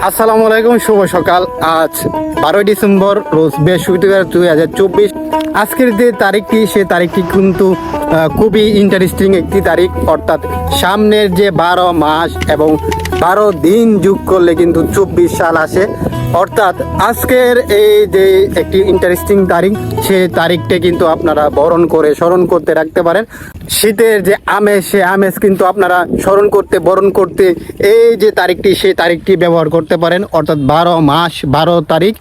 আসসালামু আলাইকুম, শুভ সকাল। আজ 12 ডিসেম্বর, রোজ বৃহস্পতিবার 2024। আজকের যে তারিখটি, সে তারিখটি কিন্তু খুবই ইন্টারেস্টিং একটি তারিখ। অর্থাৎ সামনের যে 12 মাস এবং 12 দিন যোগ করলে কিন্তু 24 সাল আসে। অর্থাৎ আজকের এই যে একটি ইন্টারেস্টিং তারিখ, সে তারিখটা কিন্তু আপনারা বরণ করে স্মরণ করতে রাখতে পারেন। শীতের যে আমেজ, সে আমেজ কিন্তু আপনারা স্মরণ করতে, বরণ করতে এই যে তারিখটি, সেই তারিখটি ব্যবহার করতে পারেন। অর্থাৎ 12 মাস 12 তারিখ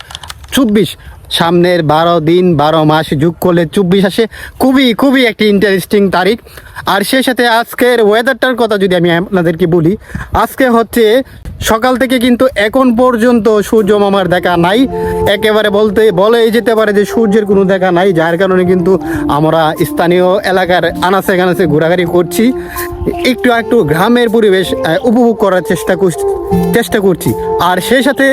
24, সামনের 12 দিন 12 মাস যোগ করলে 24 আসে। খুবই একটি ইন্টারেস্টিং তারিখ। আর সেই সাথে আজকের ওয়েদারটার কথা যদি আমি আপনাদেরকে বলি, আজকে হচ্ছে সকাল থেকে কিন্তু এখন পর্যন্ত সূর্য মামার দেখা নাই। একেবারে বলেই যেতে পারে যে সূর্যের কোনো দেখা নাই, যার কারণে কিন্তু আমরা স্থানীয় এলাকার আনাচে কানাচে ঘোরাঘুরি করছি, একটু গ্রামের পরিবেশ উপভোগ করার চেষ্টা করছি। আর সেই সাথে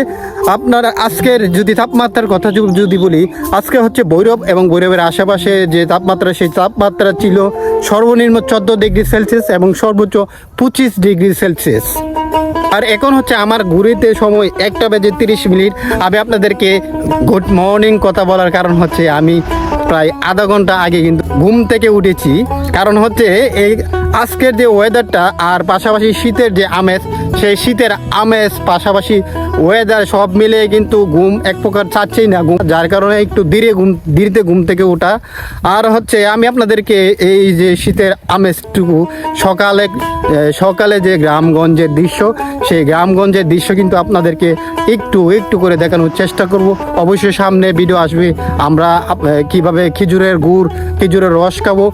আপনারা আজকের যদি তাপমাত্রার কথা যদি বলি, আজকে হচ্ছে ভৈরব এবং ভৈরবের আশেপাশে যে তাপমাত্রা, সেই তাপমাত্রা ছিল সর্বনিম্ন 14 ডিগ্রি সেলসিয়াস এবং সর্বোচ্চ 25 ডিগ্রি সেলসিয়াস। আর এখন হচ্ছে আমার ঘুরিতে সময় 1:30। আমি আপনাদেরকে গুড মর্নিং কথা বলার কারণ হচ্ছে আমি প্রায় আধা ঘন্টা আগে কিন্তু ঘুম থেকে উঠেছি। কারণ হচ্ছে এই আজকের যে ওয়েদারটা আর পাশাপাশি শীতের যে আমেজ, সেই শীতের আমেজ পাশাপাশি ওয়েদার সব মিলে কিন্তু ঘুম এক প্রকার ছাড়ছেই না, যার কারণে একটু দেরিতে ঘুম থেকে ওঠা। আর হচ্ছে আমি আপনাদেরকে এই যে শীতের আমেজটুকু সকালে যে গ্রামগঞ্জের দৃশ্য, সেই গ্রামগঞ্জের দৃশ্য কিন্তু আপনাদেরকে একটু করে দেখানোর চেষ্টা করব। অবশ্যই সামনে ভিডিও আসবে, আমরা কিভাবে খেজুরের রস খাবো,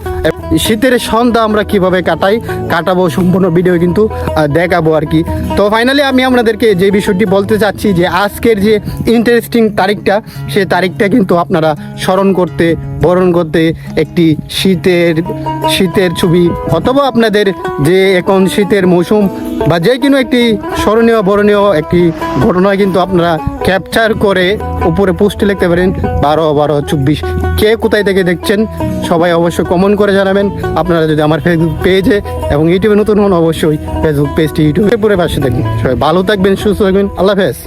শীতের সন্ধ্যা আমরা কিভাবে কাটাবো সম্পূর্ণ ভিডিও কিন্তু দেখাবো আর কি। তো ফাইনালি আমি আপনাদেরকে যে বিষয়টি বলতে চাচ্ছি, যে আজকের যে ইন্টারেস্টিং তারিখটা, সেই তারিখটা কিন্তু আপনারা স্মরণ করতে, বরণ করতে একটি শীতের ছবি, অথবা আপনাদের যে এখন শীতের মৌসুম বা যে কোনো একটি স্মরণীয় বরণীয় একটি ঘটনা কিন্তু আপনারা ক্যাপচার করে উপরে পোস্টে লিখতে পারেন 12/12/24। কে কোথায় থেকে দেখছেন সবাই অবশ্যই কমেন্ট করে জানাবেন। আপনারা যদি আমার ফেসবুক পেজে এবং ইউটিউবে নতুন হন, অবশ্যই ফেসবুক পেজটি ইউটিউবে পুরো পাশে থাকবেন। সবাই ভালো থাকবেন, সুস্থ থাকবেন। আল্লাহ হাফেজ।